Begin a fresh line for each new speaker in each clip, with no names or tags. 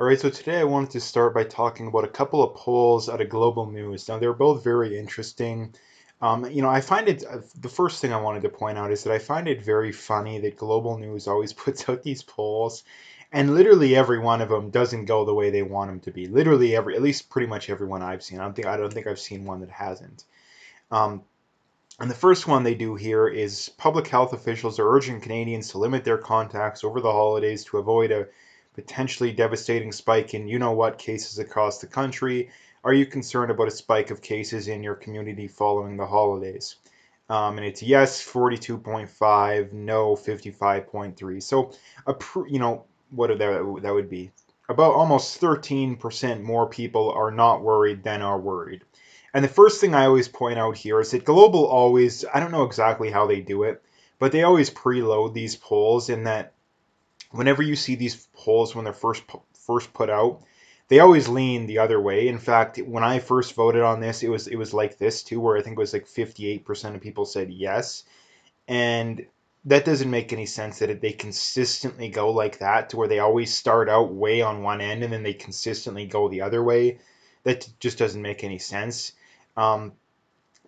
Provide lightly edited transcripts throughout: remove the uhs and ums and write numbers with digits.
All right, so today I wanted to start by talking about a couple of polls out of global news. Now, they're both very interesting. I find it, the first thing I wanted to point out is that I find it very funny that global news always puts out these polls, and literally every one of them doesn't go the way they want them to be. Literally every, at least pretty much every one I've seen. I don't think I've seen one that hasn't. Um, and the first one they do here is public health officials are urging Canadians to limit their contacts over the holidays to avoid a potentially devastating spike in you know what cases across the country. Are you concerned about a spike of cases in your community following the holidays? And it's yes 42.5, no 55.3. So what that would be about almost 13% more people are not worried than are worried. And the first thing I always point out here is that Global always, I don't know exactly how they do it, but they always preload these polls in that whenever you see these polls when they're first put out, they always lean the other way. In fact, when I first voted on this, it was like this too, where I think it was like 58% of people said yes, and that doesn't make any sense that they consistently go like that to where they always start out way on one end and then they consistently go the other way. That just doesn't make any sense. Um,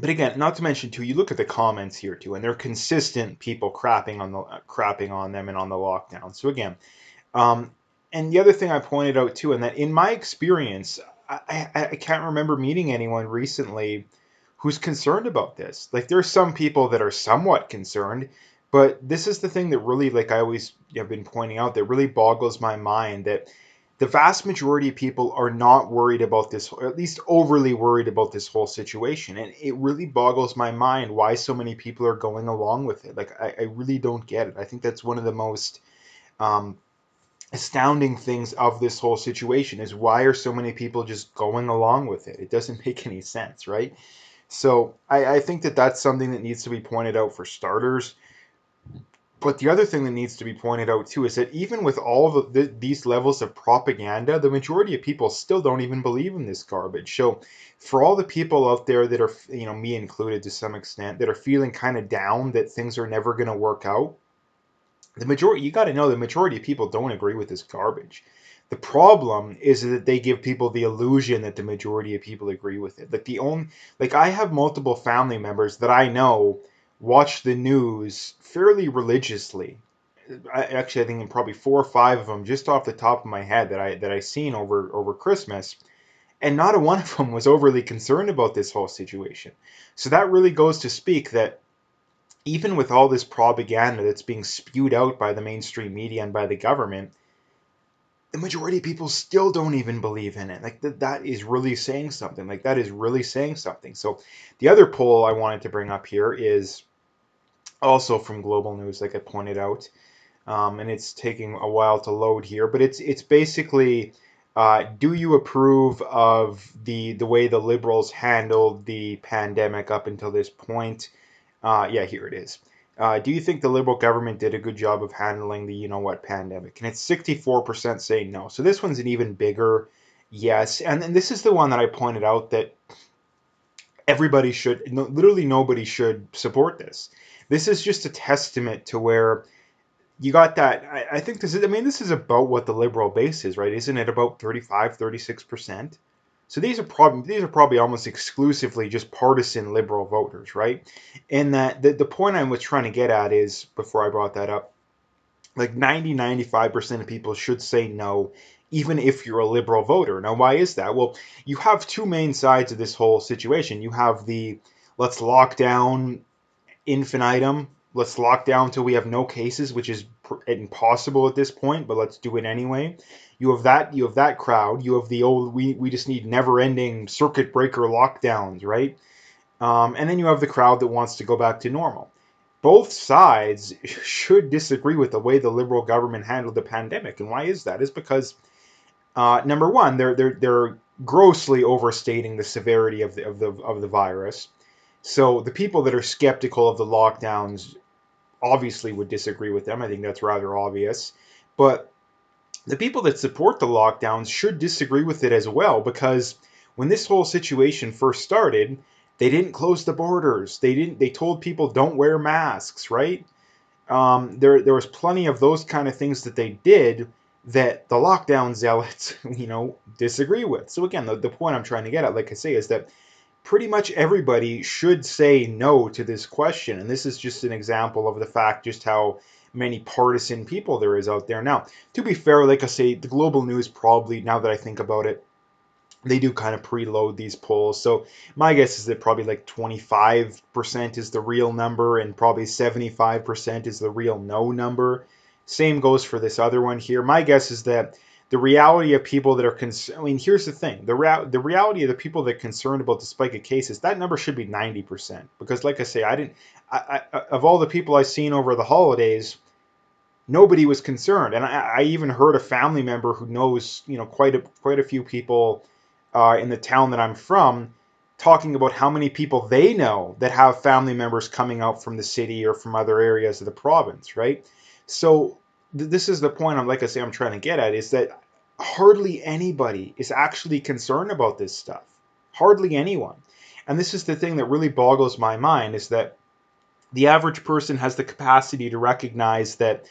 but again, not to mention too, you look at the comments here too, and they're consistent people crapping on them and on the lockdown. So again, um, and the other thing I pointed out too, and that in my experience, I can't remember meeting anyone recently who's concerned about this. Like there's some people that are somewhat concerned, but this is the thing that really, like I always have been pointing out, that really boggles my mind that the vast majority of people are not worried about this, or at least overly worried about this whole situation. And it really boggles my mind why so many people are going along with it. Like I really don't get it. I think that's one of the most um, astounding things of this whole situation is why are so many people just going along with it? It doesn't make any sense, right? So I think that that's something that needs to be pointed out for starters. But the other thing that needs to be pointed out too is that even with all of these levels of propaganda, the majority of people still don't even believe in this garbage. So for all the people out there that are, me included to some extent, that are feeling kind of down that things are never going to work out, the majority, you got to know the majority of people don't agree with this garbage. The problem is that they give people the illusion that the majority of people agree with it. Like I have multiple family members that I know watch the news fairly religiously. I think probably four or five of them just off the top of my head that I seen over Christmas, and not a one of them was overly concerned about this whole situation. So that really goes to speak that even with all this propaganda that's being spewed out by the mainstream media and by the government, the majority of people still don't even believe in it. Like that is really saying something. Like that is really saying something. So the other poll I wanted to bring up here is also from Global News, like I pointed out, and it's taking a while to load here, but it's basically. Do you approve of the way the liberals handled the pandemic up until this point? Yeah, here it is. Do you think the Liberal government did a good job of handling the you know what pandemic? And it's 64% saying no. So this one's an even bigger yes. And then this is the one that I pointed out that everybody should, no, literally nobody should support this. This is just a testament to where you got that. I think this is about what the Liberal base is, right? Isn't it about 35, 36%? So these are probably almost exclusively just partisan liberal voters, right? And that the point I was trying to get at is before I brought that up, like 95% of people should say no, even if you're a liberal voter. Now, why is that? Well, you have two main sides of this whole situation. You have the let's lock down infinitum. Let's lock down until we have no cases, which is impossible at this point, but let's do it anyway. You have that crowd. You have the old we just need never-ending circuit breaker lockdowns, right? And then you have the crowd that wants to go back to normal. Both sides should disagree with the way the liberal government handled the pandemic, and why is that? Is because number one, they're grossly overstating the severity of the virus. So the people that are skeptical of the lockdowns obviously would disagree with them. I think that's rather obvious. But the people that support the lockdowns should disagree with it as well, because when this whole situation first started, they didn't close the borders. They told people don't wear masks, right? There was plenty of those kind of things that they did, that the lockdown zealots, disagree with. So again, the point I'm trying to get at, like I say, is that pretty much everybody should say no to this question. And this is just an example of the fact just how many partisan people there is out there. Now, to be fair, like I say, the global news probably, now that I think about it, they do kind of preload these polls. So my guess is that probably like 25% is the real number and probably 75% is the real no number. Same goes for this other one here. My guess is that the reality of people that are concerned, I mean, here's the thing. The reality of the people that are concerned about the spike of cases, that number should be 90%. Because like I say, of all the people I've seen over the holidays, nobody was concerned. And I even heard a family member who knows, quite a few people in the town that I'm from, talking about how many people they know that have family members coming out from the city or from other areas of the province, right? So this is the point like I say, I'm trying to get at, is that hardly anybody is actually concerned about this stuff. Hardly anyone. And this is the thing that really boggles my mind, is that the average person has the capacity to recognize that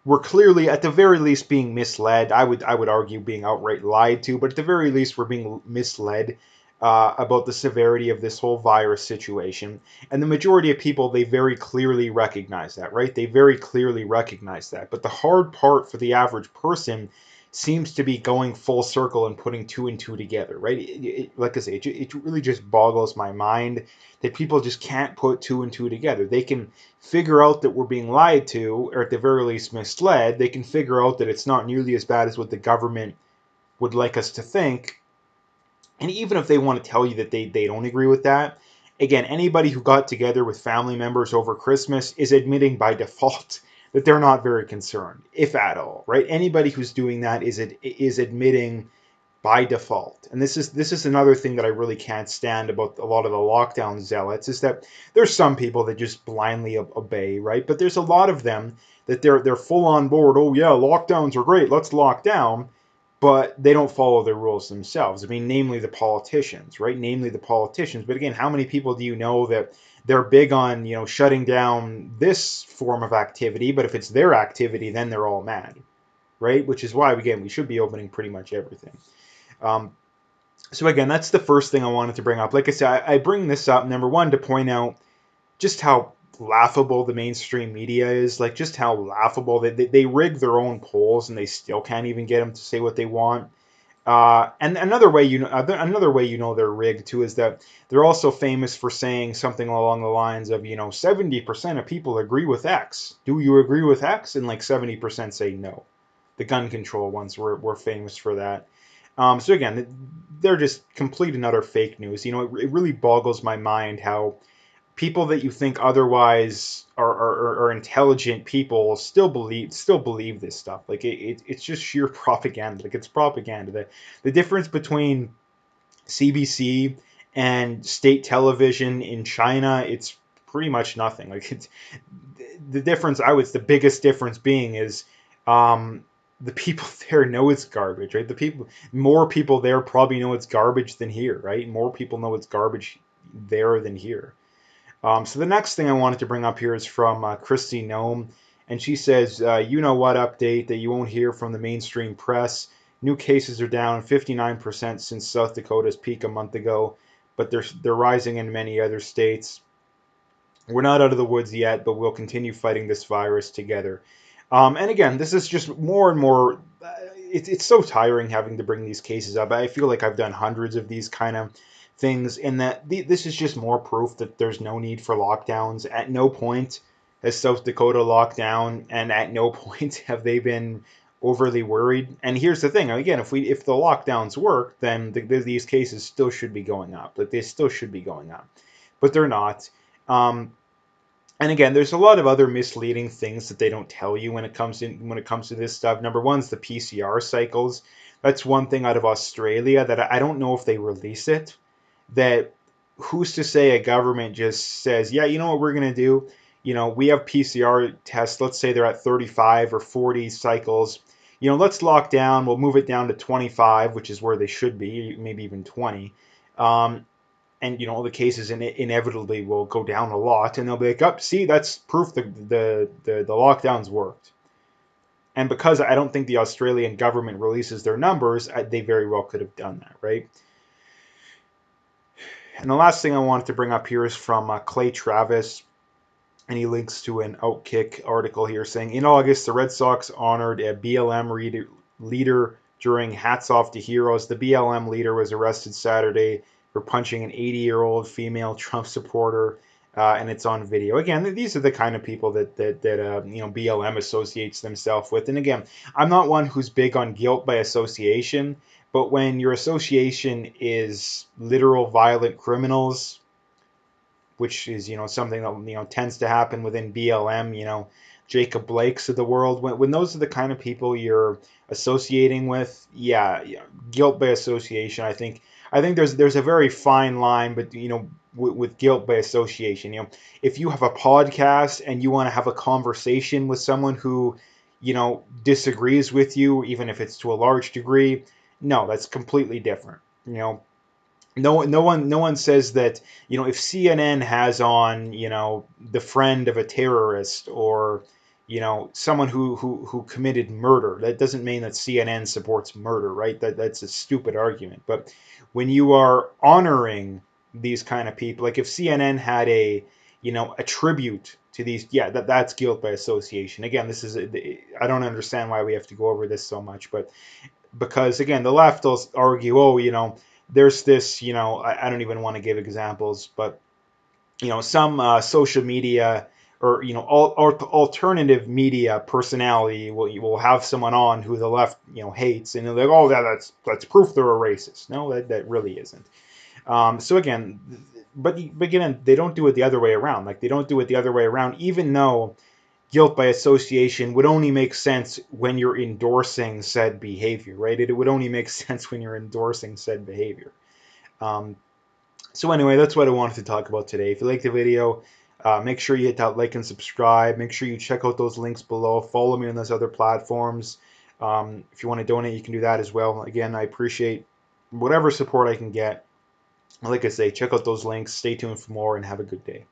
we're clearly, at the very least, being misled. I would argue being outright lied to, but at the very least, we're being misled about the severity of this whole virus situation. And the majority of people, they very clearly recognize that, right? They very clearly recognize that. But the hard part for the average person seems to be going full circle and putting two and two together, right? Like I say, it really just boggles my mind that people just can't put two and two together. They can figure out that we're being lied to, or at the very least misled. They can figure out that it's not nearly as bad as what the government would like us to think. And even if they want to tell you that they don't agree with that, again, anybody who got together with family members over Christmas is admitting by default that they're not very concerned, if at all, right? Anybody who's doing that is admitting by default. And this is another thing that I really can't stand about a lot of the lockdown zealots, is that there's some people that just blindly obey, right? But there's a lot of them that they're full on board. Oh yeah, lockdowns are great. Let's lock down. But they don't follow the rules themselves. I mean, namely the politicians, right? Namely the politicians. But again, how many people do you know that they're big on, shutting down this form of activity, but if it's their activity, then they're all mad, right? Which is why, again, we should be opening pretty much everything. Um, so again, that's the first thing I wanted to bring up. Like I said, I bring this up, number one, to point out just how laughable the mainstream media is, like just how laughable they rig their own polls and they still can't even get them to say what they want. And another way they're rigged too is that they're also famous for saying something along the lines of 70% of people agree with X. Do you agree with X? And like 70% say no. The gun control ones were famous for that. So again, they're just complete and utter fake news. It really boggles my mind how people that you think otherwise are intelligent people still believe this stuff. Like it's just sheer propaganda. Like it's propaganda. The difference between CBC and state television in China, it's pretty much nothing. Like it's the difference. The biggest difference being is the people there know it's garbage, right? More people there probably know it's garbage than here, right? More people know it's garbage there than here. So the next thing I wanted to bring up here is from Christy Nome, and she says, "You know what update that you won't hear from the mainstream press? New cases are down 59% since South Dakota's peak a month ago, but they're rising in many other states. We're not out of the woods yet, but we'll continue fighting this virus together." And again, this is just more and more. It's so tiring having to bring these cases up. I feel like I've done hundreds of these kind of things, and that this is just more proof that there's no need for lockdowns. At no point has South Dakota locked down, and at no point have they been overly worried. And here's the thing: again, if the lockdowns work, then these cases still should be going up. Like they still should be going up, but they're not. Um, and again, there's a lot of other misleading things that they don't tell you when it comes to this stuff. Number one is the PCR cycles. That's one thing out of Australia that I don't know if they release it. That who's to say a government just says, yeah, you know what we're gonna do? We have PCR tests. Let's say they're at 35 or 40 cycles. Let's lock down. We'll move it down to 25, which is where they should be, maybe even 20. Um, and the cases inevitably will go down a lot, and they'll be like, "Up, see, that's proof the lockdowns worked." And because I don't think the Australian government releases their numbers, they very well could have done that, right? And the last thing I wanted to bring up here is from Clay Travis, and he links to an Outkick article here saying, in August, the Red Sox honored a BLM leader during Hats Off to Heroes. The BLM leader was arrested Saturday for punching an 80-year-old female Trump supporter, and it's on video. Again, these are the kind of people that BLM associates themselves with. And again, I'm not one who's big on guilt by association, but when your association is literal violent criminals, which is something that tends to happen within BLM, Jacob Blakes of the world. When those are the kind of people you're associating with, yeah, guilt by association. I think there's a very fine line, but with guilt by association. If you have a podcast and you want to have a conversation with someone who disagrees with you, even if it's to a large degree, no, that's completely different. No one says that if CNN has on the friend of a terrorist, or someone who committed murder, that doesn't mean that CNN supports murder, right? That's a stupid argument. But when you are honoring these kind of people, like if CNN had a tribute to these, yeah, that's guilt by association. Again, I don't understand why we have to go over this so much, but because again, the left will argue, oh, there's this, I don't even want to give examples, but some social media, or alternative media personality will have someone on who the left hates, and they're like, oh, that's proof they're a racist. No, that really isn't. So again, but again, they don't do it the other way around. Like, they don't do it the other way around, even though guilt by association would only make sense when you're endorsing said behavior, right? It would only make sense when you're endorsing said behavior. Um, so anyway, that's what I wanted to talk about today. If you liked the video, make sure you hit that like and subscribe. Make sure you check out those links below. Follow me on those other platforms. If you want to donate, you can do that as well. Again, I appreciate whatever support I can get. Like I say, check out those links. Stay tuned for more, and have a good day.